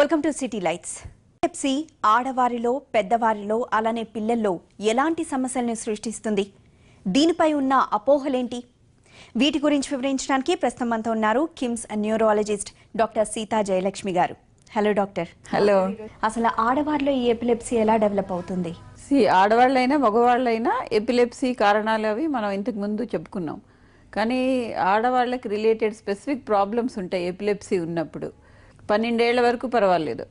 Welcome to city lights. Epilepsy ఆడవారిలో, పెద్దవారిలో, అలానే పిల్లల్లో ఎలాంటి సమస్యలను సృష్టిస్తుంది? దీనిపై ఉన్న అపోహలేంటి? వీటి గురించి వివరించడానికి ప్రస్తుతం మనతో ఉన్నారు కిమ్స్ న్యూరాలజిస్ట్ డాక్టర్ సీతా జయలక్ష్మి గారు. Hello doctor. హలో. అసలు ఆడవారిలో ఈ ఎపిలెప్సీ ఎలా డెవలప్ అవుతుంది? ఆడవాళ్ళైనా మగవాళ్ళైనా ఎపిలెప్సీ కారణాలు అవి మనం ఇంతకు ముందు చెప్పుకున్నాం. కానీ ఆడవాళ్ళకి రిలేటెడ్ స్పెసిఫిక్ ప్రాబ్లమ్స్ ఉంటాయి. ఎపిలెప్సీ ఉన్నప్పుడు 12 ఏళ్ల వరకు పర్వాలేదు,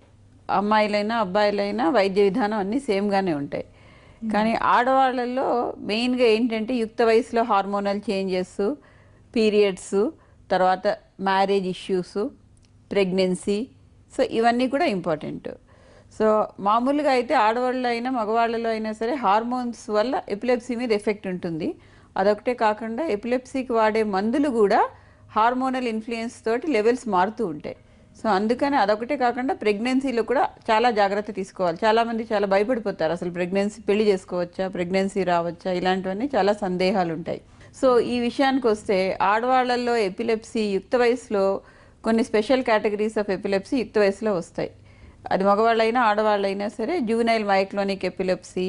అమ్మాయిలైనా అబ్బాయిలైనా వైద్య విధానం అన్నీ సేమ్గానే ఉంటాయి. కానీ ఆడవాళ్ళల్లో మెయిన్గా ఏంటంటే యుక్త వయసులో హార్మోనల్ చేంజెస్, పీరియడ్స్, తర్వాత మ్యారేజ్ ఇష్యూస్, ప్రెగ్నెన్సీ, సో ఇవన్నీ కూడా ఇంపార్టెంట్. సో మామూలుగా అయితే ఆడవాళ్ళు అయినా మగవాళ్ళలో అయినా సరే హార్మోన్స్ వల్ల ఎపిలెప్సీ మీద ఎఫెక్ట్ ఉంటుంది. అదొకటే కాకుండా ఎపిలెప్సీకి వాడే మందులు కూడా హార్మోనల్ ఇన్ఫ్లుయెన్స్ తోటి లెవెల్స్ మారుతూ ఉంటాయి. సో అందుకని అదొకటే కాకుండా ప్రెగ్నెన్సీలో కూడా చాలా జాగ్రత్త తీసుకోవాలి. చాలామంది చాలా భయపడిపోతారు, అసలు ప్రెగ్నెన్సీ పెళ్లి చేసుకోవచ్చా, ప్రెగ్నెన్సీ రావచ్చా, ఇలాంటివన్నీ చాలా సందేహాలు ఉంటాయి. సో ఈ విషయానికి వస్తే ఆడవాళ్ళల్లో ఎపిలెప్సీ యుక్త వయసులో కొన్ని స్పెషల్ కేటగిరీస్ ఆఫ్ ఎపిలెప్సీ యుక్త వయసులో వస్తాయి. అది మగవాళ్ళైనా ఆడవాళ్ళైనా సరే జూవెనైల్ మైక్లోనిక్ ఎపిలెప్సీ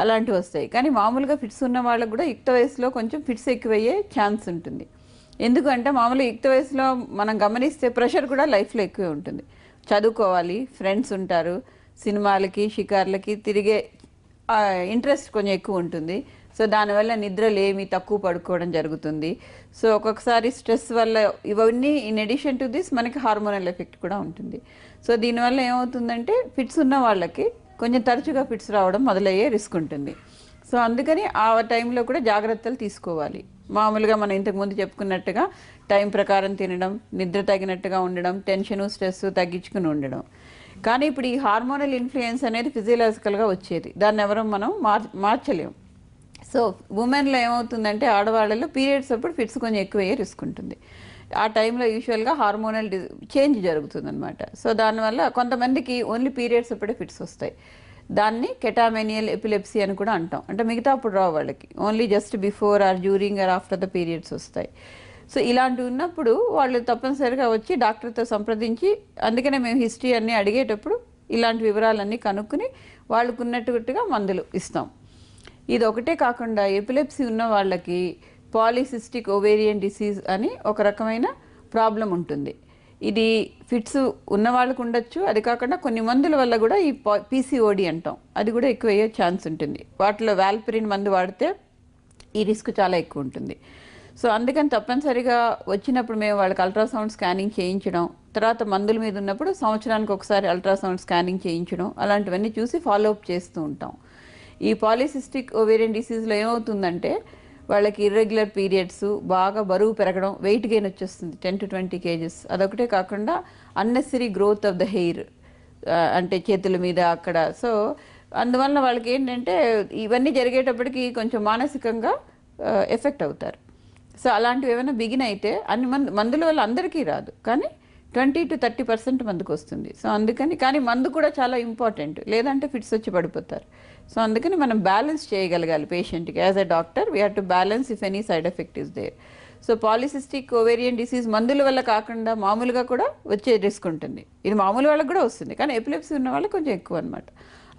అలాంటివి వస్తాయి. కానీ మామూలుగా ఫిట్స్ ఉన్న వాళ్ళకు కూడా యుక్త వయసులో కొంచెం ఫిట్స్ ఎక్కువయ్యే ఛాన్స్ ఉంటుంది. ఎందుకంటే మామూలుగా యుక్త వయసులో మనం గమనిస్తే ప్రెషర్ కూడా లైఫ్లో ఎక్కువే ఉంటుంది. చదువుకోవాలి, ఫ్రెండ్స్ ఉంటారు, సినిమాలకి షికార్లకి తిరిగే ఇంట్రెస్ట్ కొంచెం ఎక్కువ ఉంటుంది. సో దానివల్ల నిద్రలేమి తక్కువ పడుకోవడం జరుగుతుంది. సో ఒక్కొక్కసారి స్ట్రెస్ వల్ల ఇవన్నీ ఇన్ అడిషన్ టు దిస్ మనకి హార్మోనల్ ఎఫెక్ట్ కూడా ఉంటుంది. సో దీనివల్ల ఏమవుతుందంటే ఫిట్స్ ఉన్న వాళ్ళకి కొంచెం తరచుగా ఫిట్స్ రావడం మొదలయ్యే రిస్క్ ఉంటుంది. సో అందుకని ఆ టైంలో కూడా జాగ్రత్తలు తీసుకోవాలి. మామూలుగా మనం ఇంతకుముందు చెప్పుకున్నట్టుగా టైం ప్రకారం తినడం, నిద్ర తగినట్టుగా ఉండడం, టెన్షను స్ట్రెస్ తగ్గించుకుని ఉండడం. కానీ ఇప్పుడు ఈ హార్మోనల్ ఇన్ఫ్లుయెన్స్ అనేది ఫిజియలాజికల్గా వచ్చేది, దాన్ని ఎవరూ మనం మార్చలేము. సో ఉమెన్లో ఏమవుతుందంటే ఆడవాళ్ళలో పీరియడ్స్ అప్పుడు ఫిట్స్ కొంచెం ఎక్కువయ్యే రిస్క్ ఉంటుంది. ఆ టైంలో యూజువల్గా హార్మోనల్ చేంజ్ జరుగుతుంది అనమాట. సో దానివల్ల కొంతమందికి ఓన్లీ పీరియడ్స్ అప్పుడే ఫిట్స్ వస్తాయి. దాన్ని కెటామెనియల్ ఎపిలెప్సీ అని కూడా అంటాం. అంటే మిగతా అప్పుడు రావు వాళ్ళకి, only just before or during or after the periods వస్తాయి. సో ఇలాంటివి ఉన్నప్పుడు వాళ్ళు తప్పనిసరిగా వచ్చి డాక్టర్తో సంప్రదించి, అందుకనే మేము హిస్టరీ అన్నీ అడిగేటప్పుడు ఇలాంటి వివరాలన్నీ కనుక్కుని వాళ్ళకు ఉన్నట్టుగా మందులు ఇస్తాం. ఇది ఒకటే కాకుండా ఎపిలెప్సీ ఉన్న వాళ్ళకి పాలిసిస్టిక్ ఓవేరియన్ డిసీజ్ అని ఒక రకమైన ప్రాబ్లం ఉంటుంది. ఇది ఫిట్స్ ఉన్న వాళ్ళకు ఉండొచ్చు, అది కాకుండా కొన్ని మందుల వల్ల కూడా ఈ పీసీఓడి అంటాం, అది కూడా ఎక్కువ అయ్యే ఛాన్స్ ఉంటుంది. వాటిలో వాల్పరిన్ మందు వాడితే ఈ రిస్క్ చాలా ఎక్కువ ఉంటుంది. సో అందుకని తప్పనిసరిగా వచ్చినప్పుడు మేము వాళ్ళకి అల్ట్రాసౌండ్ స్కానింగ్ చేయించడం, తర్వాత మందుల మీద ఉన్నప్పుడు సంవత్సరానికి ఒకసారి అల్ట్రాసౌండ్ స్కానింగ్ చేయించడం, అలాంటివన్నీ చూసి ఫాలోఅప్ చేస్తూ ఉంటాం. ఈ పాలిసిస్టిక్ ఓవేరియన్ డిసీజ్లో ఏమవుతుందంటే వాళ్ళకి ఇర్రెగ్యులర్ పీరియడ్స్, బాగా బరువు పెరగడం, వెయిట్ గెయిన్ వచ్చేస్తుంది 10 to 20 kgs. అదొకటే కాకుండా unnecessary growth of the hair, అంటే చేతుల మీద అక్కడ. సో అందువల్ల వాళ్ళకి ఏంటంటే ఇవన్నీ జరిగేటప్పటికి కొంచెం మానసికంగా ఎఫెక్ట్ అవుతారు. సో అలాంటివి ఏమైనా బిగిన్ అయితే మందుల వల్ల అందరికీ రాదు, కానీ 20 to 30% మందుకు వస్తుంది. సో అందుకని, కానీ మందు కూడా చాలా ఇంపార్టెంట్, లేదంటే ఫిట్స్ వచ్చి పడిపోతారు. సో అందుకని మనం బ్యాలెన్స్ చేయగలగాలి పేషెంట్కి. As a doctor we have to balance if any side effect is there. So polycystic ovarian disease మందుల వల్ల కాకుండా మామూలుగా కూడా వచ్చే రిస్క్ ఉంటుంది. ఇది మామూలు వాళ్ళకి కూడా వస్తుంది, కానీ ఎపిలెప్సీ ఉన్న వాళ్ళకి కొంచెం ఎక్కువ అనమాట.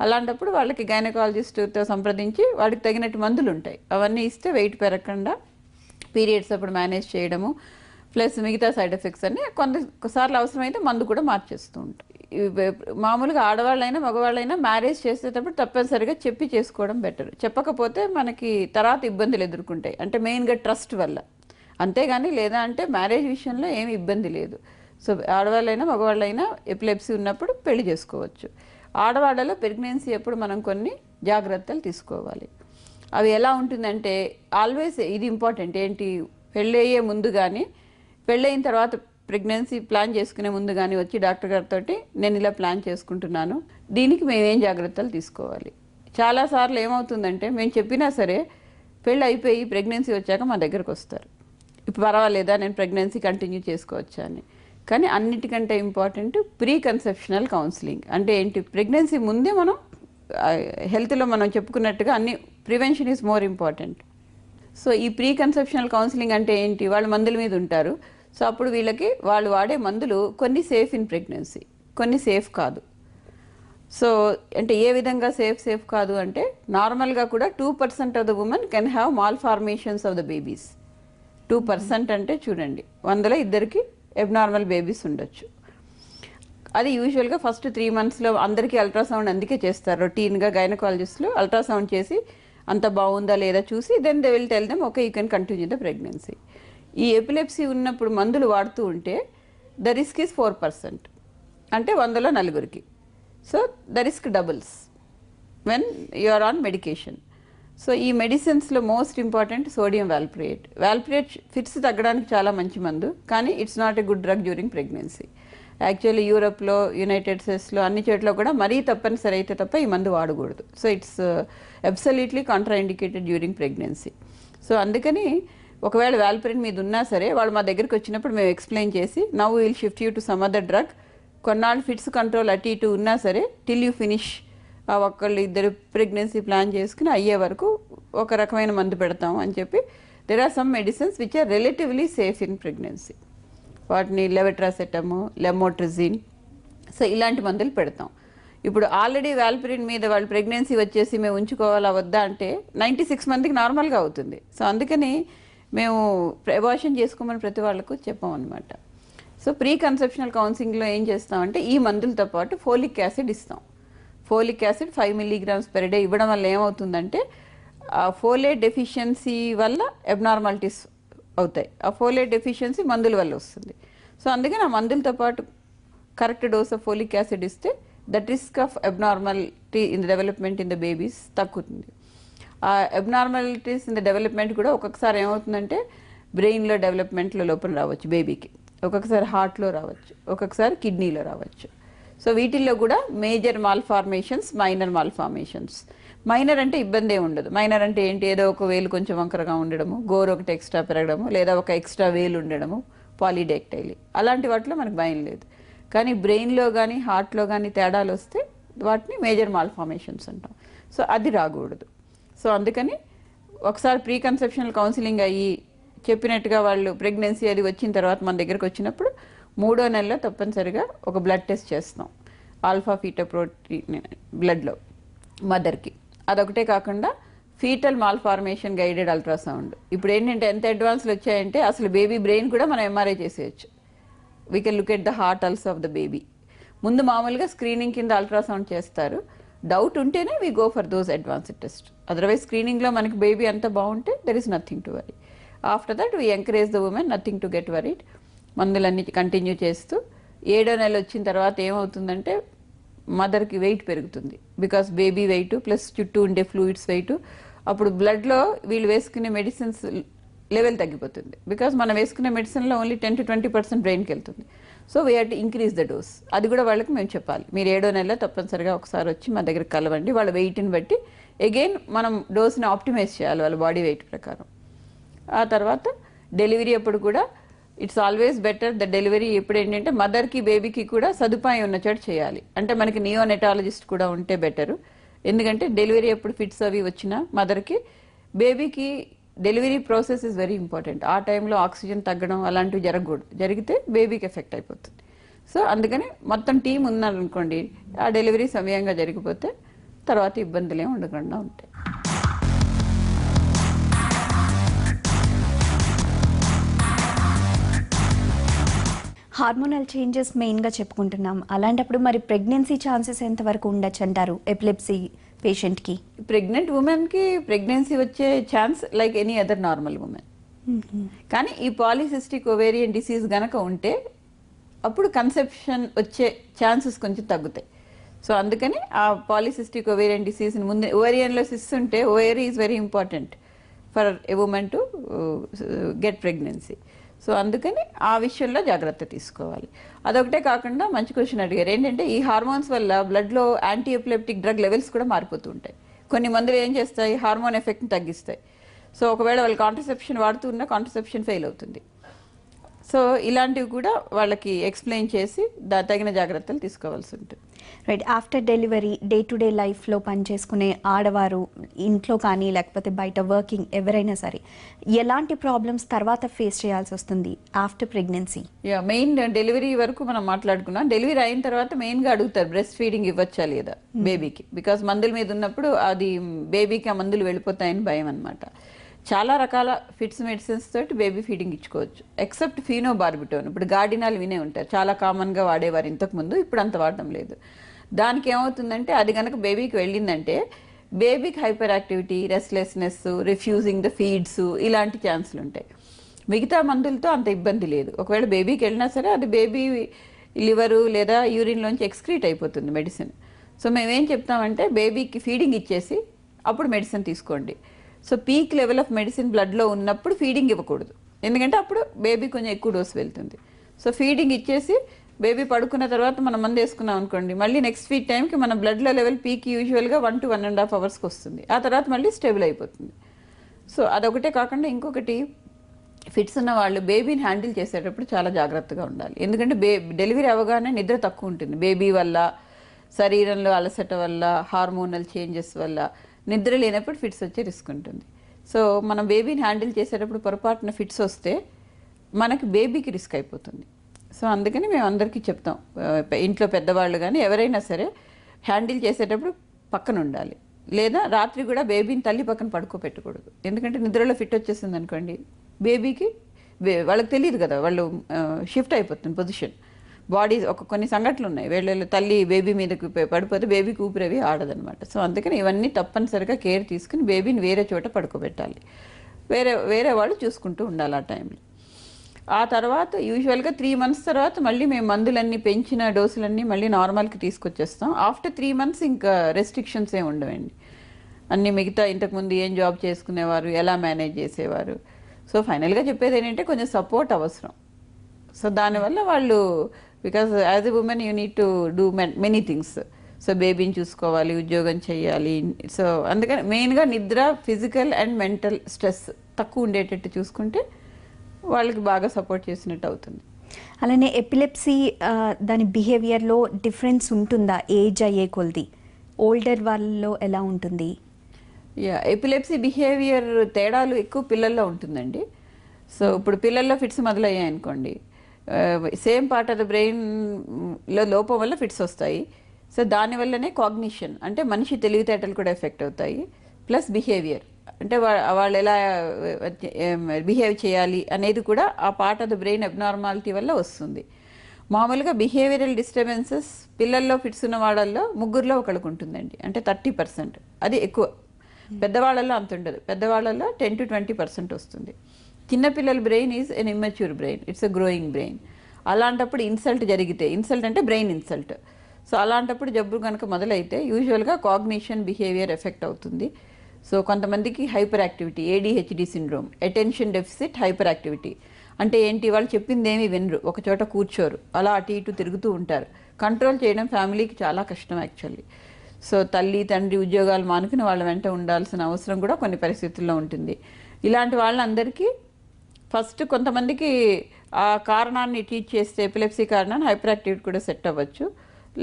అలాంటప్పుడు వాళ్ళకి గైనకాలజిస్ట్తో సంప్రదించి వాటికి తగినట్టు మందులు ఉంటాయి, అవన్నీ ఇస్తే వెయిట్ పెరగకుండా పీరియడ్స్ అప్పుడు మేనేజ్ చేయడము, ప్లస్ మిగతా సైడ్ ఎఫెక్ట్స్ అన్నీ కొంతసార్లు అవసరమైతే మందు కూడా మార్చేస్తూ ఉంటాయి. మామూలుగా ఆడవాళ్ళైనా మగవాళ్ళైనా మ్యారేజ్ చేసేటప్పుడు తప్పనిసరిగా చెప్పి చేసుకోవడం బెటర్. చెప్పకపోతే మనకి తర్వాత ఇబ్బందులు ఎదుర్కొంటాయి, అంటే మెయిన్గా ట్రస్ట్ వల్ల. అంతేగాని లేదా అంటే మ్యారేజ్ విషయంలో ఏమి ఇబ్బంది లేదు. సో ఆడవాళ్ళైనా మగవాళ్ళైనా ఎపిలెప్సీ ఉన్నప్పుడు పెళ్లి చేసుకోవచ్చు. ఆడవాళ్ళలో ప్రెగ్నెన్సీ అప్పుడు మనం కొన్ని జాగ్రత్తలు తీసుకోవాలి. అవి ఎలా ఉంటుందంటే ఆల్వేస్ ఇది ఇంపార్టెంట్, ఏంటి, పెళ్ళయ్యే ముందు కానీ పెళ్ళయిన తర్వాత ప్రెగ్నెన్సీ ప్లాన్ చేసుకునే ముందు కానీ వచ్చి డాక్టర్ గారితో నేను ఇలా ప్లాన్ చేసుకుంటున్నాను, దీనికి మేమేం జాగ్రత్తలు తీసుకోవాలి. చాలాసార్లు ఏమవుతుందంటే మేము చెప్పినా సరే పెళ్ళి అయిపోయి ప్రెగ్నెన్సీ వచ్చాక మా దగ్గరకు వస్తారు, ఇప్పుడు పర్వాలేదా, నేను ప్రెగ్నెన్సీ కంటిన్యూ చేసుకోవచ్చా అని. కానీ అన్నిటికంటే ఇంపార్టెంట్ ప్రీ కన్సెప్షనల్ కౌన్సిలింగ్. అంటే ఏంటి, ప్రెగ్నెన్సీ ముందే మనం హెల్త్లో మనం చెప్పుకున్నట్టుగా అన్ని prevention is more important. So ఈ ప్రీ కన్సెప్షనల్ కౌన్సిలింగ్ అంటే ఏంటి, వాళ్ళు మందుల మీద ఉంటారు. సో అప్పుడు వీళ్ళకి వాళ్ళు వాడే మందులు కొన్ని సేఫ్ ఇన్ ప్రెగ్నెన్సీ, కొన్ని సేఫ్ కాదు. సో అంటే ఏ విధంగా సేఫ్ కాదు అంటే నార్మల్గా కూడా 2% of the women can have mall formations of the babies. 2% అంటే చూడండి 100లో 2కి ఎబ్నార్మల్ బేబీస్ ఉండొచ్చు. అది యూజువల్గా ఫస్ట్ 3 monthsలో అందరికీ అల్ట్రాసౌండ్ అందుకే చేస్తారు రొటీన్గా. గైనకాలజిస్టులు అల్ట్రాసౌండ్ చేసి అంత బాగుందా లేదా చూసి then they will tell them okay you can continue the pregnancy. ఈ ఎపిలెప్సీ ఉన్నప్పుడు మందులు వాడుతూ ఉంటే ద రిస్క్ ఈజ్ 4%, అంటే 100లో 4కి. So the risk doubles when you are on medication. So ఈ మెడిసిన్స్లో most important sodium valproate. Valproate fits తగ్గడానికి చాలా మంచి మందు, కానీ it's not a good drug during pregnancy. Actually యూరోప్లో, యునైటెడ్ స్టేట్స్లో అన్ని చోట్ల కూడా మరీ తప్పనిసరి అయితే తప్ప ఈ మందు వాడకూడదు. So it's absolutely contraindicated during pregnancy. So అందుకని ఒకవేళ వాల్ప్రిన్ మీద ఉన్నా సరే వాళ్ళు మా దగ్గరికి వచ్చినప్పుడు మేము ఎక్స్ప్లెయిన్ చేసి now will shift you to some other drug. కొన్నాళ్ళు ఫిట్స్ కంట్రోల్ అటు ఇటు ఉన్నా సరే టిల్ యూ ఫినిష్ ఒకళ్ళు ఇద్దరు ప్రెగ్నెన్సీ ప్లాన్ చేసుకుని అయ్యే వరకు ఒక రకమైన మందు పెడతాం అని చెప్పి. There are some medicines which are relatively safe in pregnancy. వాటిని లెవెట్రాసెటము, లెమోట్రిజిన్, సో ఇలాంటి మందులు పెడతాం. ఇప్పుడు ఆల్రెడీ వాల్ప్రిన్ మీద వాళ్ళు ప్రెగ్నెన్సీ వచ్చేసి మేము ఉంచుకోవాలా వద్దా అంటే 96 మందికి నార్మల్గా అవుతుంది. సో అందుకని మేము అబార్షన్ చేసుకోమని ప్రతి వాళ్ళకు చెప్పామన్నమాట. సో ప్రీ కన్సెప్షనల్ కౌన్సిలింగ్లో ఏం చేస్తామంటే ఈ మందులతో పాటు ఫోలిక్ యాసిడ్ ఇస్తాం. Folic acid 5 milligrams per day ఇవ్వడం వల్ల ఏమవుతుందంటే ఆ ఫోలేట్ డెఫిషియన్సీ వల్ల అబ్నార్మాలిటీస్ అవుతాయి. ఆ ఫోలేట్ డెఫిషియన్సీ మందుల వల్ల వస్తుంది. సో అందుకని ఆ మందులతో పాటు correct dose of folic acid ఇస్తే that risk of abnormality in the development in the babies తగ్గుతుంది. ఆ అబ్నార్మాలిటీస్ ఇన్ ద డెవలప్మెంట్ కూడా ఒక్కొక్కసారి ఏమవుతుందంటే బ్రెయిన్లో డెవలప్మెంట్లో లోపల రావచ్చు బేబీకి, ఒక్కొక్కసారి హార్ట్లో రావచ్చు, ఒక్కొక్కసారి కిడ్నీలో రావచ్చు. సో వీటిల్లో కూడా major malformations, minor malformations. Minor అంటే ఇబ్బంది ఏమి ఉండదు. మైనర్ అంటే ఏంటి, ఏదో ఒక వేలు కొంచెం వంకరగా ఉండడము, గోరు ఒకటి ఎక్స్ట్రా పెరగడము, లేదా ఒక ఎక్స్ట్రా వేలు ఉండడము, పాలిడెక్టైలీ, అలాంటి వాటిలో మనకు భయం లేదు. కానీ బ్రెయిన్లో కానీ హార్ట్లో కానీ తేడాలు వస్తే వాటిని మేజర్ మాల్ఫార్మేషన్స్ అంటాం. సో అది రాకూడదు. సో అందుకని ఒకసారి ప్రీ కన్సెప్షనల్ కౌన్సిలింగ్ అయ్యి చెప్పినట్టుగా వాళ్ళు ప్రెగ్నెన్సీ అది వచ్చిన తర్వాత మన దగ్గరకు వచ్చినప్పుడు 3వ నెలలో తప్పనిసరిగా ఒక బ్లడ్ టెస్ట్ చేస్తాం, ఆల్ఫా ఫీటోప్రోటీన్ బ్లడ్లో మదర్కి. అదొకటే కాకుండా ఫీటల్ మాల్ఫార్మేషన్ గైడెడ్ అల్ట్రాసౌండ్. ఇప్పుడు ఏంటంటే ఎంత అడ్వాన్స్లు వచ్చాయంటే అసలు బేబీ బ్రెయిన్ కూడా మనం ఎంఆర్ఐ చేసేయచ్చు. We can look at the heart also of the baby. ముందు మామూలుగా స్క్రీనింగ్ కింద అల్ట్రాసౌండ్ చేస్తారు. డౌట్ ఉంటేనే we go for those advanced test. Otherwise స్క్రీనింగ్లో మనకి బేబీ అంతా బాగుంటే there is nothing to worry. After that we encourage the women nothing to get worried. మందులన్నీ కంటిన్యూ చేస్తూ 7వ నెల వచ్చిన తర్వాత ఏమవుతుందంటే మదర్కి వెయిట్ పెరుగుతుంది. బికాస్ బేబీ వెయిట్ ప్లస్ చుట్టూ ఉండే ఫ్లూయిడ్స్ వెయిట్, అప్పుడు బ్లడ్లో వీళ్ళు వేసుకునే మెడిసిన్స్ లెవెల్ తగ్గిపోతుంది. బికాస్ మనం వేసుకునే మెడిసిన్లో ఓన్లీ 10 to 20% బ్రెయిన్కి వెళ్తుంది. So we have to increase the dose. అది కూడా వాళ్ళకి మేము చెప్పాలి, మీరు 7వ నెలలో తప్పనిసరిగా ఒకసారి వచ్చి మా దగ్గరికి కలవండి. వాళ్ళ వెయిట్ని బట్టి అగైన్ మనం డోస్ని ఆప్టిమైజ్ చేయాలి వాళ్ళ బాడీ వెయిట్ ప్రకారం. ఆ తర్వాత డెలివరీ అప్పుడు కూడా it's always better the delivery ఎప్పుడు ఏంటంటే మదర్కి బేబీకి కూడా సదుపాయం ఉన్న చోట చేయాలి. అంటే మనకి నియోనెటాలజిస్ట్ కూడా ఉంటే బెటరు. ఎందుకంటే డెలివరీ ఎప్పుడు ఫిట్స్ అవి వచ్చినా మదర్కి బేబీకి delivery process is very important. ఆ టైంలో ఆక్సిజన్ తగ్గడం అలాంటివి జరగకూడదు. జరిగితే బేబీకి ఎఫెక్ట్ అయిపోతుంది. సో అందుకని మొత్తం టీం ఉన్నారనుకోండి, ఆ డెలివరీ సమయంగా జరిగిపోతే తర్వాత ఇబ్బందులు ఏమి ఉండకుండా ఉంటాయి. హార్మోనల్ చేంజెస్ మెయిన్గా చెప్పుకుంటున్నాం. అలాంటప్పుడు మరి ప్రెగ్నెన్సీ ఛాన్సెస్ ఎంతవరకు ఉండొచ్చు అంటారు ఎపిలెప్సీ పేషెంట్కి? ప్రెగ్నెంట్ ఉమెన్కి ప్రెగ్నెన్సీ వచ్చే chance like any other normal women. కానీ ఈ పాలిసిస్టిక్ ఓవేరియన్ డిసీజ్ గనక ఉంటే అప్పుడు కన్సెప్షన్ వచ్చే ఛాన్సెస్ కొంచెం తగ్గుతాయి. సో అందుకని ఆ పాలిసిస్టిక్ ఓవేరియన్ డిసీజ్ని ముందు, ఓవేరియన్లో సిస్ ఉంటే ovary is very important for a women to get pregnancy. So అందుకని ఆ విషయంలో జాగ్రత్త తీసుకోవాలి. అదొకటే కాకుండా మంచి క్వశ్చన్ అడిగారు, ఏంటంటే ఈ హార్మోన్స్ వల్ల బ్లడ్లో యాంటీ ఎపిలెప్టిక్ డ్రగ్ లెవెల్స్ కూడా మారిపోతూ ఉంటాయి. కొన్ని మందులు ఏం చేస్తాయి, హార్మోన్ ఎఫెక్ట్ని తగ్గిస్తాయి. సో ఒకవేళ వాళ్ళు కాంట్రసెప్షన్ వాడుతూ ఉన్నా కాంట్రసెప్షన్ ఫెయిల్ అవుతుంది. సో ఇలాంటివి కూడా వాళ్ళకి ఎక్స్ప్లెయిన్ చేసి తగిన జాగ్రత్తలు తీసుకోవాల్సి ఉంటుంది. Right. After delivery day to day లైఫ్లో పనిచేసుకునే ఆడవారు ఇంట్లో కానీ లేకపోతే బయట వర్కింగ్ ఎవరైనా సరే ఎలాంటి ప్రాబ్లమ్స్ తర్వాత ఫేస్ చేయాల్సి వస్తుంది ఆఫ్టర్ ప్రెగ్నెన్సీ? మెయిన్ డెలివరీ వరకు మనం మాట్లాడుకున్నాం. డెలివరీ అయిన తర్వాత మెయిన్గా అడుగుతారు బ్రెస్ట్ ఫీడింగ్ ఇవ్వచ్చా లేదా బేబీకి. బికాస్ మందుల మీద ఉన్నప్పుడు అది బేబీకి ఆ మందులు వెళ్ళిపోతాయని భయం అనమాట. చాలా రకాల ఫిట్స్ మెడిసిన్స్ తోటి బేబీ ఫీడింగ్ ఇచ్చుకోవచ్చు, ఎక్సెప్ట్ ఫీనోబార్బిటోన్. ఇప్పుడు గార్డినాల్ వినే ఉంటారు, చాలా కామన్గా వాడేవారు ఇంతకుముందు, ఇప్పుడు అంత వాడటం లేదు. దానికి ఏమవుతుందంటే అది కనుక బేబీకి వెళ్ళిందంటే బేబీకి hyper activity, restlessness, refusing the feeds ఇలాంటి ఛాన్సులు ఉంటాయి. మిగతా మందులతో అంత ఇబ్బంది లేదు. ఒకవేళ బేబీకి వెళ్ళినా సరే అది బేబీ లివరు లేదా యూరిన్లోంచి ఎక్స్క్రీట్ అయిపోతుంది మెడిసిన్. సో మేమేం చెప్తామంటే బేబీకి ఫీడింగ్ ఇచ్చేసి అప్పుడు మెడిసిన్ తీసుకోండి. So peak level of medicine బ్లడ్లో ఉన్నప్పుడు ఫీడింగ్ ఇవ్వకూడదు, ఎందుకంటే అప్పుడు బేబీ కొంచెం ఎక్కువ డోసు వెళ్తుంది. సో ఫీడింగ్ ఇచ్చేసి బేబీ పడుకున్న తర్వాత మనం మందు వేసుకున్నాం అనుకోండి, మళ్ళీ నెక్స్ట్ ఫీడ్ టైంకి మన బ్లడ్లో లెవెల్ పీక్ యూజువల్గా 1 to 1.5 అవర్స్కి వస్తుంది. ఆ తర్వాత మళ్ళీ స్టేబుల్ అయిపోతుంది. సో అదొకటే కాకుండా ఇంకొకటి, ఫిట్స్ ఉన్న వాళ్ళు బేబీని హ్యాండిల్ చేసేటప్పుడు చాలా జాగ్రత్తగా ఉండాలి. ఎందుకంటే డెలివరీ అవ్వగానే నిద్ర తక్కువ ఉంటుంది. బేబీ వల్ల, శరీరంలో అలసట వల్ల, హార్మోనల్ చేంజెస్ వల్ల నిద్ర లేనప్పుడు ఫిట్స్ వచ్చే రిస్క్ ఉంటుంది. సో మనం బేబీని హ్యాండిల్ చేసేటప్పుడు పొరపాటున ఫిట్స్ వస్తే మనకి బేబీకి రిస్క్ అయిపోతుంది. సో అందుకని మేము అందరికీ చెప్తాం, ఇంట్లో పెద్దవాళ్ళు కానీ ఎవరైనా సరే హ్యాండిల్ చేసేటప్పుడు పక్కన ఉండాలి. లేదా రాత్రి కూడా బేబీని తల్లి పక్కన పడుకోబెట్టకూడదు. ఎందుకంటే నిద్రలో ఫిట్ వచ్చేసింది అనుకోండి, బేబీకి వాళ్ళకి తెలియదు కదా, వాళ్ళు షిఫ్ట్ అయిపోతుంది పొజిషన్. బాడీ కొన్ని సంఘటనలు ఉన్నాయి, వీళ్ళ తల్లి బేబీ మీదకి పడిపోతే బేబీకి ఊపిరవి ఆడదనమాట. సో అందుకని ఇవన్నీ తప్పనిసరిగా కేర్ తీసుకుని బేబీని వేరే చోట పడుకోబెట్టాలి. వేరే వాళ్ళు చూసుకుంటూ ఉండాలి ఆ టైంలో. ఆ తర్వాత యూజువల్గా 3 months తర్వాత మళ్ళీ మేము మందులన్నీ పెంచిన డోసులన్నీ మళ్ళీ నార్మల్కి తీసుకొచ్చేస్తాం. ఆఫ్టర్ 3 months ఇంకా రెస్ట్రిక్షన్స్ ఏమి ఉండవండి. అన్నీ మిగతా ఇంతకుముందు ఏం జాబ్ చేసుకునేవారు, ఎలా మేనేజ్ చేసేవారు. సో ఫైనల్గా చెప్పేది ఏంటంటే కొంచెం సపోర్ట్ అవసరం. సో దానివల్ల వాళ్ళు, because as a women you need to do many things. So బేబీని చూసుకోవాలి, ఉద్యోగం చేయాలి. సో అందుకని మెయిన్గా నిద్ర, ఫిజికల్ అండ్ మెంటల్ స్ట్రెస్ తక్కువ ఉండేటట్టు చూసుకుంటే వాళ్ళకి బాగా సపోర్ట్ చేసినట్టు అవుతుంది. అలానే ఎపిలెప్సీ దాని బిహేవియర్లో డిఫరెన్స్ ఉంటుందా ఏజ్ అయ్యే కొలది? ఓల్డర్ వాళ్ళలో ఎలా ఉంటుంది? ఎపిలెప్సీ బిహేవియర్ తేడాలు ఎక్కువ పిల్లల్లో ఉంటుందండి. సో ఇప్పుడు పిల్లల్లో ఫిట్స్ మొదలయ్యాయి అనుకోండి, సేమ్ పార్ట్ ఆఫ్ ద బ్రెయిన్లో లోపం వల్ల ఫిట్స్ వస్తాయి. సో దానివల్లనే కాగ్నిషన్ అంటే మనిషి తెలివితేటలు కూడా ఎఫెక్ట్ అవుతాయి. ప్లస్ బిహేవియర్ అంటే వాళ్ళు ఎలా బిహేవ్ చేయాలి అనేది కూడా ఆ part of the brain abnormality వల్ల వస్తుంది. మామూలుగా బిహేవియరల్ డిస్టర్బెన్సెస్ పిల్లల్లో ఫిట్స్ ఉన్న వాళ్ళల్లో 3లో ఒకరికి ఉంటుందండి, అంటే 30%. అది ఎక్కువ. పెద్దవాళ్ళల్లో అంత ఉండదు, పెద్దవాళ్ళల్లో 10 to 20% వస్తుంది. చిన్నపిల్లల brain is an immature brain, it's a growing brain. అలాంటప్పుడు ఇన్సల్ట్ జరిగితే, ఇన్సల్ట్ అంటే బ్రెయిన్ ఇన్సల్ట్, సో అలాంటప్పుడు జబ్బు కనుక మొదలైతే యూజువల్గా కాగ్నిషన్, బిహేవియర్ ఎఫెక్ట్ అవుతుంది. సో కొంతమందికి hyper activity, ADHD syndrome, attention deficit hyper activity అంటే ఏంటి, వాళ్ళు చెప్పింది ఏమీ వినరు, ఒక చోట కూర్చోరు, అలా అటు ఇటు తిరుగుతూ ఉంటారు. కంట్రోల్ చేయడం ఫ్యామిలీకి చాలా కష్టం యాక్చువల్లీ. సో తల్లి తండ్రి ఉద్యోగాలు మానుకుని వాళ్ళ వెంట ఉండాల్సిన అవసరం కూడా కొన్ని పరిస్థితుల్లో ఉంటుంది. ఇలాంటి వాళ్ళందరికీ ఫస్ట్ కొంతమందికి ఆ కారణాన్ని ట్రీట్ చేస్తే, ఎపిలెప్సీ కారణాన్ని హైపర్ యాక్టివిటీ కూడా సెట్ అవ్వచ్చు,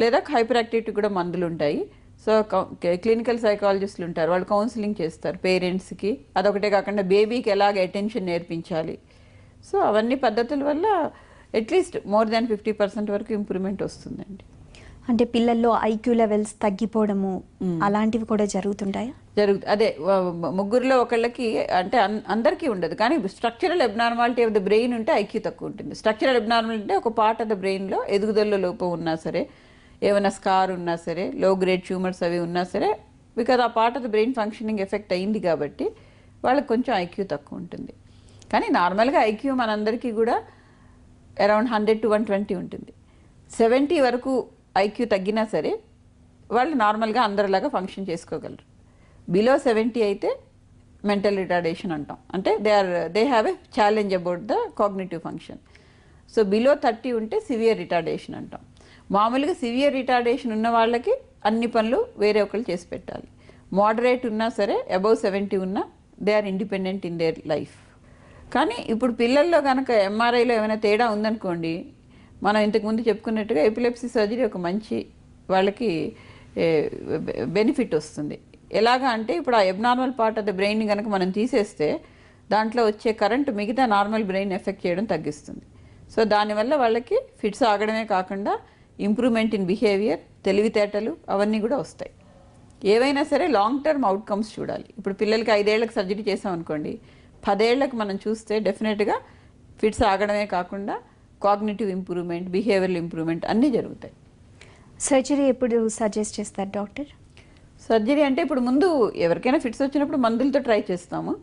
లేదా హైపర్ యాక్టివిటీ కూడా మందులు ఉంటాయి. సో క్లినికల్ సైకాలజిస్టులు ఉంటారు, వాళ్ళు కౌన్సిలింగ్ చేస్తారు పేరెంట్స్కి. అదొకటే కాకుండా బేబీకి ఎలాగ అటెన్షన్ నేర్పించాలి. సో అవన్నీ పద్ధతుల వల్ల అట్లీస్ట్ మోర్ దాన్ 50% వరకు ఇంప్రూవ్మెంట్ వస్తుందండి. అంటే పిల్లల్లో IQ లెవెల్స్ తగ్గిపోవడము అలాంటివి కూడా జరుగుతుంటాయా? అదే 3లో ఒకళ్ళకి, అంటే అందరికీ ఉండదు, కానీ structural abnormality of the brain ఉంటే IQ తక్కువ ఉంటుంది. స్ట్రక్చరల్ అబ్నార్మాలిటీ అంటే ఒక పార్ట్ ఆఫ్ ద బ్రెయిన్లో ఎదుగుదలలో లోపం ఉన్నా సరే, ఏమైనా స్కార్ ఉన్నా సరే, లో గ్రేడ్ ట్యూమర్స్ అవి ఉన్నా సరే, బికాజ్ ఆ part of the brain functioning effect అయింది కాబట్టి వాళ్ళకి కొంచెం IQ తక్కువ ఉంటుంది. కానీ నార్మల్గా IQ మనందరికీ కూడా అరౌండ్ 100 to 120 ఉంటుంది. 70 వరకు IQ తగ్గినా సరే వాళ్ళు నార్మల్గా అందరిలాగా ఫంక్షన్ చేసుకోగలరు. బిలో 70 అయితే మెంటల్ రిటార్డేషన్ అంటాం, అంటే they have a challenge about the cognitive function. So below 30 ఉంటే సివియర్ రిటార్డేషన్ అంటాం. మామూలుగా సివియర్ రిటార్డేషన్ ఉన్న వాళ్ళకి అన్ని పనులు వేరే ఒకళ్ళు చేసి పెట్టాలి. మోడరేట్ ఉన్నా సరే, అబౌవ్ 70 ఉన్నా they are independent in their life. కానీ ఇప్పుడు పిల్లల్లో కనుక MRIలో ఏమైనా తేడా ఉందనుకోండి, మనం ఇంతకుముందు చెప్పుకున్నట్టుగా ఎపిలెప్సీ సర్జరీ ఒక మంచి వాళ్ళకి బెనిఫిట్ వస్తుంది. ఎలాగా అంటే ఇప్పుడు ఆ abnormal part of the brain కనుక మనం తీసేస్తే దాంట్లో వచ్చే కరెంట్ మిగతా నార్మల్ బ్రెయిన్ ఎఫెక్ట్ చేయడం తగ్గిస్తుంది. సో దానివల్ల వాళ్ళకి ఫిట్స్ ఆగడమే కాకుండా ఇంప్రూవ్మెంట్ ఇన్ బిహేవియర్, తెలివితేటలు అవన్నీ కూడా వస్తాయి. ఏవైనా సరే లాంగ్ టర్మ్ అవుట్కమ్స్ చూడాలి. ఇప్పుడు పిల్లలకి 5 ఏళ్లకు సర్జరీ చేసాం అనుకోండి, 10 ఏళ్లకు మనం చూస్తే డెఫినెట్గా ఫిట్స్ ఆగడమే కాకుండా కాగ్నిటివ్ ఇంప్రూవ్మెంట్, బిహేవియరల్ ఇంప్రూవ్మెంట్ అన్నీ జరుగుతాయి. సర్జరీ ఎప్పుడు సజెస్ట్ చేస్తారు డాక్టర్? సర్జరీ అంటే ఇప్పుడు ముందు ఎవరికైనా ఫిట్స్ వచ్చినప్పుడు మందులతో ట్రై చేస్తాము.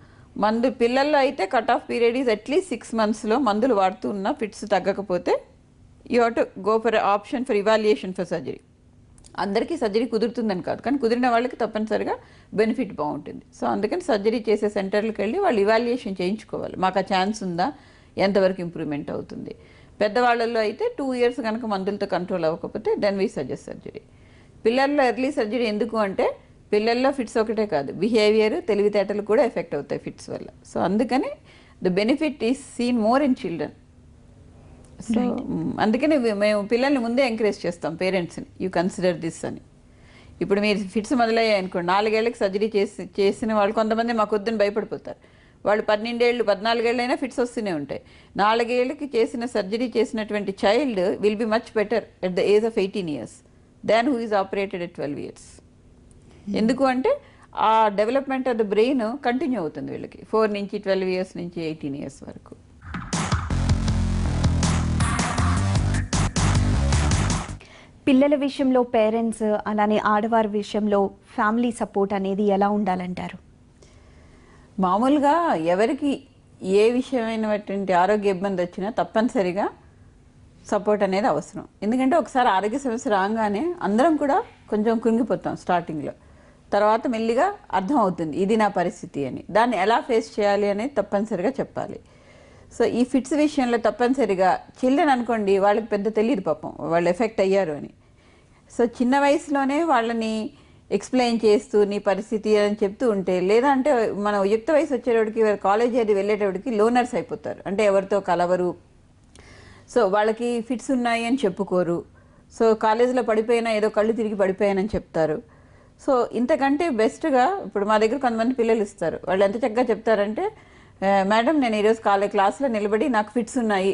పిల్లల్లో అయితే cut off period is at least 6 monthsలో మందులు వాడుతూ ఉన్న ఫిట్స్ తగ్గకపోతే you have to go for option for evaluation for surgery. అందరికీ సర్జరీ కుదురుతుందని కాదు, కానీ కుదిరిన వాళ్ళకి తప్పనిసరిగా బెనిఫిట్ బాగుంటుంది. సో అందుకని సర్జరీ చేసే సెంటర్లకు వెళ్ళి వాళ్ళు ఇవాల్యుయేషన్ చేయించుకోవాలి. మాకు ఆ ఛాన్స్ ఉందా, ఎంతవరకు ఇంప్రూవ్మెంట్ అవుతుంది. పెద్దవాళ్ళల్లో అయితే 2 years కనుక మందులతో కంట్రోల్ అవ్వకపోతే దెన్ వీ సజెస్ట్ సర్జరీ. పిల్లల్లో ఎర్లీ సర్జరీ ఎందుకు అంటే పిల్లల్లో ఫిట్స్ ఒకటే కాదు, బిహేవియర్, తెలివితేటలు కూడా ఎఫెక్ట్ అవుతాయి ఫిట్స్ వల్ల. సో అందుకని the benefit is seen more in children. So అందుకని మేము పిల్లల్ని ముందే ఎంకరేజ్ చేస్తాం పేరెంట్స్ని, యూ కన్సిడర్ దిస్ అని. ఇప్పుడు మీరు ఫిట్స్ మొదలయ్యాయి అనుకోండి, 4 ఏళ్ళకి సర్జరీ చేసిన వాళ్ళు కొంతమంది మాకు వద్దని భయపడిపోతారు. వాళ్ళు 12 ఏళ్ళు 14 ఏళ్ళైనా ఫిట్స్ వస్తూనే ఉంటాయి. 4 ఏళ్ళకి చేసిన సర్జరీ చేసినటువంటి child will be much better at the age of 18 years than who is operated at 12 years. ఎందుకు అంటే ఆ development of the brain continue అవుతుంది వీళ్ళకి 4 నుంచి 12 years నుంచి 18 years వరకు. పిల్లల విషయంలో పేరెంట్స్ అలానే ఆడవారి విషయంలో ఫ్యామిలీ సపోర్ట్ అనేది ఎలా ఉండాలంటారు? మామూలుగా ఎవరికి ఏ విషయమైనటువంటి ఆరోగ్య ఇబ్బంది వచ్చినా తప్పనిసరిగా సపోర్ట్ అనేది అవసరం. ఎందుకంటే ఒకసారి ఆరోగ్య సమస్య రాగానే అందరం కూడా కొంచెం కృంగిపోతాం స్టార్టింగ్లో. తర్వాత మెల్లిగా అర్థం అవుతుంది ఇది నా పరిస్థితి అని. దాన్ని ఎలా ఫేస్ చేయాలి అనేది తప్పనిసరిగా చెప్పాలి. సో ఈ ఫిట్స్ విషయంలో తప్పనిసరిగా చిల్డ్రన్ అనుకోండి, వాళ్ళకి పెద్ద తెలియదు పాపం వాళ్ళు ఎఫెక్ట్ అయ్యారు అని. సో చిన్న వయసులోనే వాళ్ళని ఎక్స్ప్లెయిన్ చేస్తూ నీ పరిస్థితి అని చెప్తూ ఉంటే, లేదా అంటే మన యుక్త వయసు వచ్చేటప్పటికి కాలేజీ అది వెళ్ళేటప్పటికి లోనర్స్ అయిపోతారు, అంటే ఎవరితో కలవరు. సో వాళ్ళకి ఫిట్స్ ఉన్నాయి అని చెప్పుకోరు. సో కాలేజీలో పడిపోయినా ఏదో కళ్ళు తిరిగి పడిపోయానని చెప్తారు. సో ఇంతకంటే బెస్ట్గా ఇప్పుడు మా దగ్గర కొంతమంది పిల్లలు ఇస్తారు, వాళ్ళు ఎంత చక్కగా చెప్తారంటే, మేడం నేను ఈరోజు క్లాస్లో నిలబడి నాకు ఫిట్స్ ఉన్నాయి,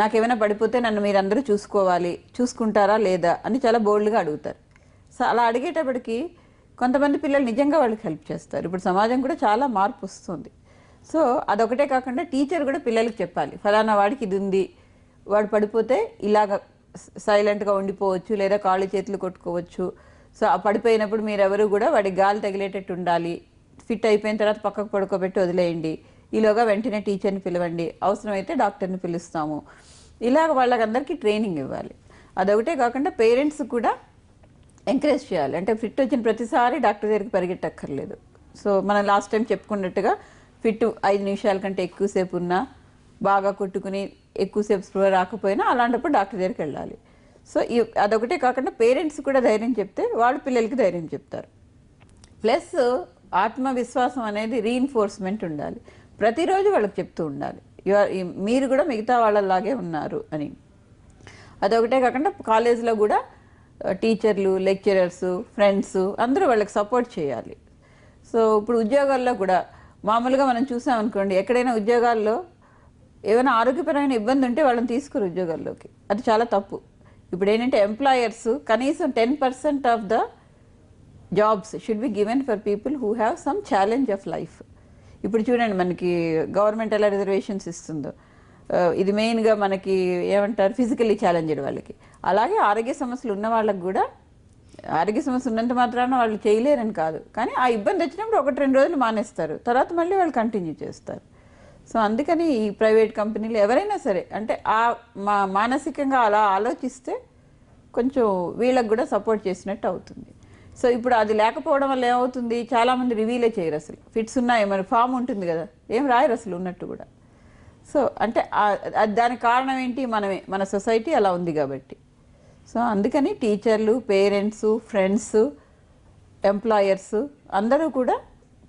నాకేమైనా పడిపోతే నన్ను మీరందరూ చూసుకోవాలి, చూసుకుంటారా లేదా అని చాలా బోల్డ్గా అడుగుతారు. సో అలా అడిగేటప్పటికి కొంతమంది పిల్లలు నిజంగా వాళ్ళకి హెల్ప్ చేస్తారు. ఇప్పుడు సమాజం కూడా చాలా మార్పు వస్తుంది. సో అదొకటే కాకుండా టీచర్ కూడా పిల్లలకి చెప్పాలి, ఫలానా వాడికి ఇది ఉంది, వాడు పడిపోతే ఇలాగ సైలెంట్గా ఉండిపోవచ్చు, లేదా కాళ్ళు చేతులు కొట్టుకోవచ్చు. సో ఆ పడిపోయినప్పుడు మీరెవరు కూడా వాడికి గాలి తగిలేటట్టు ఉండాలి, ఫిట్ అయిపోయిన తర్వాత పక్కకు పడుకోబెట్టి వదిలేయండి, ఈలోగా వెంటనే టీచర్ని పిలవండి, అవసరమైతే డాక్టర్ని పిలుస్తాము. ఇలాగ వాళ్ళకందరికీ ట్రైనింగ్ ఇవ్వాలి. అదొకటే కాకుండా పేరెంట్స్ కూడా ఎంకరేజ్ చేయాలి. అంటే ఫిట్ వచ్చిన ప్రతిసారి డాక్టర్ దగ్గరికి పరిగెట్టక్కర్లేదు. సో మనం లాస్ట్ టైం చెప్పుకున్నట్టుగా ఫిట్ 5 నిమిషాల కంటే ఎక్కువసేపు ఉన్నా, బాగా కొట్టుకుని ఎక్కువసేపు స్పృహ రాకపోయినా అలాంటప్పుడు డాక్టర్ దగ్గరికి వెళ్ళాలి. సో అదొకటే కాకుండా పేరెంట్స్ కూడా ధైర్యం చెప్తే వాళ్ళు పిల్లలకి ధైర్యం చెప్తారు. ప్లస్ ఆత్మవిశ్వాసం అనేది రీఇన్ఫోర్స్మెంట్ ఉండాలి. ప్రతిరోజు వాళ్ళకి చెప్తూ ఉండాలి, మీరు కూడా మిగతా వాళ్ళలాగే ఉన్నారు అని. అదొకటే కాకుండా కాలేజీలో కూడా టీచర్లు, లెక్చరర్స్, ఫ్రెండ్స్ అందరూ వాళ్ళకి సపోర్ట్ చేయాలి. సో ఇప్పుడు ఉద్యోగాల్లో కూడా మామూలుగా మనం చూసాం అనుకోండి, ఎక్కడైనా ఉద్యోగాల్లో ఏమైనా ఆరోగ్యపరమైన ఇబ్బంది ఉంటే వాళ్ళని తీసుకురు ఉద్యోగాల్లోకి, అది చాలా తప్పు. ఇప్పుడు ఏంటంటే ఎంప్లాయర్స్ కనీసం 10% of the jobs should be given for people who have some challenge of life. ఇప్పుడు చూడండి మనకి గవర్నమెంట్ ఎలా రిజర్వేషన్స్ ఇస్తుందో, ఇది మెయిన్గా మనకి ఏమంటారు ఫిజికల్లీ ఛాలెంజ్డ్ వాళ్ళకి. అలాగే ఆరోగ్య సమస్యలు ఉన్న వాళ్ళకి కూడా, ఆరోగ్య సమస్య ఉన్నంత మాత్రాన వాళ్ళు చేయలేరని కాదు, కానీ ఆ ఇబ్బంది వచ్చినప్పుడు 1-2 రోజులు మానేస్తారు, తర్వాత మళ్ళీ వాళ్ళు కంటిన్యూ చేస్తారు. సో అందుకని ఈ ప్రైవేట్ కంపెనీలు ఎవరైనా సరే అంటే మానసికంగా అలా ఆలోచిస్తే కొంచెం వీళ్ళకి కూడా సపోర్ట్ చేసినట్టు అవుతుంది. సో ఇప్పుడు అది లేకపోవడం వల్ల ఏమవుతుంది, చాలామంది రివీలే చేయరు అసలు. ఫిట్స్ ఉన్నాయి మరి ఫామ్ ఉంటుంది కదా, ఏం రాయరు అసలు ఉన్నట్టు కూడా. సో అంటే దానికి కారణం ఏంటి, మనమే, మన సొసైటీ అలా ఉంది కాబట్టి. సో అందుకని టీచర్లు, పేరెంట్స్, ఫ్రెండ్స్, ఎంప్లాయర్స్ అందరూ కూడా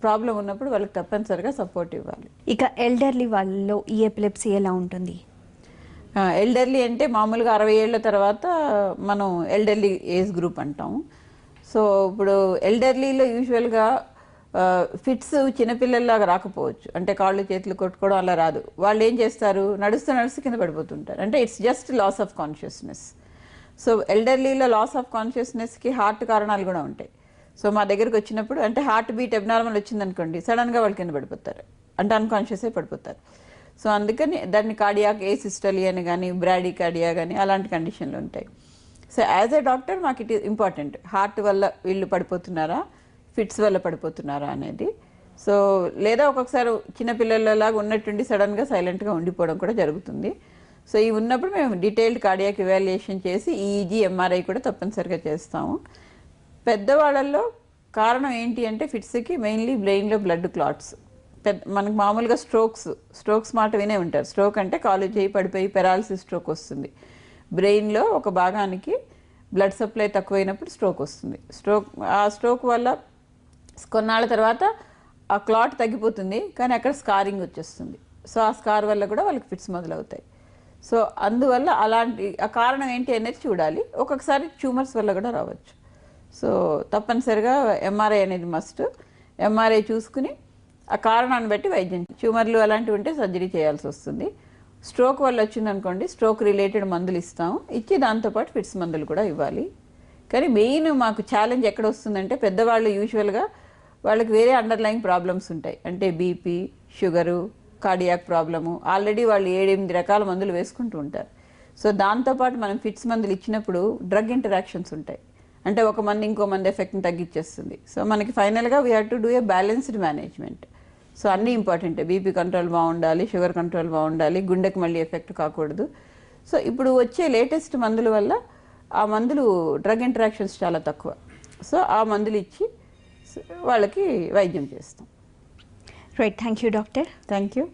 ప్రాబ్లం ఉన్నప్పుడు వాళ్ళకి తప్పనిసరిగా సపోర్ట్ ఇవ్వాలి. ఇక ఎల్డర్లీ వాళ్ళలో ఈ ఎపిలెప్సీ ఎలా ఉంటుంది? ఎల్డర్లీ అంటే మామూలుగా 60 ఏళ్ళ తర్వాత మనం ఎల్డర్లీ ఏజ్ గ్రూప్ అంటాం. సో ఇప్పుడు ఎల్డర్లీలో యూజువల్గా ఫిట్స్ చిన్నపిల్లల్లాగా రాకపోవచ్చు, అంటే కాళ్ళు చేతులు కొట్టుకోవడం అలా రాదు. వాళ్ళు ఏం చేస్తారు, నడుస్తూ కింద పడిపోతుంటారు, అంటే it's just loss of consciousness. So ఎల్డర్లీలో లాస్ ఆఫ్ కాన్షియస్నెస్కి హార్ట్ కారణాలు కూడా ఉంటాయి. సో మా దగ్గరికి వచ్చినప్పుడు అంటే హార్ట్ బీట్ అబ్నార్మల్ వచ్చిందనుకోండి, సడన్గా వాళ్ళు కింద పడిపోతారు, అంటే అన్కాన్షియస్ అయి పడిపోతారు. సో అందుకని దాన్ని కార్డియాక్ ఏసిస్టలీ అని కానీ బ్రాడీ కార్డియా కానీ అలాంటి కండిషన్లు ఉంటాయి. సో యాజ్ ఏ డాక్టర్ మాకు ఇట్ ఈస్ ఇంపార్టెంట్, హార్ట్ వల్ల వీళ్ళు పడిపోతున్నారా, ఫిట్స్ వల్ల పడిపోతున్నారా అనేది. సో లేదా ఒక్కొక్కసారి చిన్నపిల్లలలాగా ఉన్నట్టుండి సడన్గా సైలెంట్గా ఉండిపోవడం కూడా జరుగుతుంది. సో ఇవి ఉన్నప్పుడు మేము డీటెయిల్డ్ కార్డియాక్ ఇవాల్యుయేషన్ చేసి ఈఈజీ ఎంఆర్ఐ కూడా తప్పనిసరిగా చేస్తాము. పెద్దవాళ్ళల్లో కారణం ఏంటి అంటే ఫిట్స్కి మెయిన్లీ బ్రెయిన్లో బ్లడ్ క్లాట్స్. మనకు మామూలుగా స్ట్రోక్స్ మాట వినే ఉంటారు. స్ట్రోక్ అంటే కాలు చేయి పడిపోయి పెరాలసిస్ స్ట్రోక్ వస్తుంది. బ్రెయిన్లో ఒక భాగానికి బ్లడ్ సప్లై తక్కువైనప్పుడు స్ట్రోక్ వస్తుంది. ఆ స్ట్రోక్ వల్ల కొన్నాళ్ళ తర్వాత ఆ క్లాట్ తగ్గిపోతుంది, కానీ అక్కడ స్కారింగ్ వచ్చేస్తుంది. సో ఆ స్కార్ వల్ల కూడా వాళ్ళకి ఫిట్స్ మొదలవుతాయి. సో అందువల్ల అలాంటి ఆ కారణం ఏంటి అనేది చూడాలి. ఒక్కొక్కసారి ట్యూమర్స్ వల్ల కూడా రావచ్చు. సో తప్పనిసరిగా ఎంఆర్ఐ అనేది మస్ట్. ఎంఆర్ఐ చూసుకుని ఆ కారణాన్ని బట్టి వైద్యం, ట్యూమర్లు అలాంటివి ఉంటే సర్జరీ చేయాల్సి వస్తుంది. స్ట్రోక్ వల్ల వచ్చిందనుకోండి, స్ట్రోక్ రిలేటెడ్ మందులు ఇస్తాము, ఇచ్చి దాంతోపాటు ఫిట్స్ మందులు కూడా ఇవ్వాలి. కానీ మెయిన్ మాకు ఛాలెంజ్ ఎక్కడ వస్తుందంటే పెద్దవాళ్ళు యూజువల్గా వాళ్ళకి వేరే అండర్లైన్ ప్రాబ్లమ్స్ ఉంటాయి, అంటే BP, sugar, cardiac problem, already వాళ్ళు 7-8 రకాల మందులు వేసుకుంటూ ఉంటారు. సో దాంతోపాటు మనం ఫిట్స్ మందులు ఇచ్చినప్పుడు డ్రగ్ ఇంటరాక్షన్స్ ఉంటాయి, అంటే ఒక మంది ఇంకో మంది ఎఫెక్ట్ని తగ్గించేస్తుంది. సో మనకి ఫైనల్గా we have to do a balanced management. So అన్నీ ఇంపార్టెంటే, బీపీ కంట్రోల్ బాగుండాలి, షుగర్ కంట్రోల్ బాగుండాలి, గుండెకి మళ్ళీ ఎఫెక్ట్ కాకూడదు. సో ఇప్పుడు వచ్చే లేటెస్ట్ మందుల వల్ల ఆ మందులు డ్రగ్ ఇంటరాక్షన్స్ చాలా తక్కువ. సో ఆ మందులు ఇచ్చి వాళ్ళకి వైద్యం చేస్తాం. Right, thank you doctor. Thank you.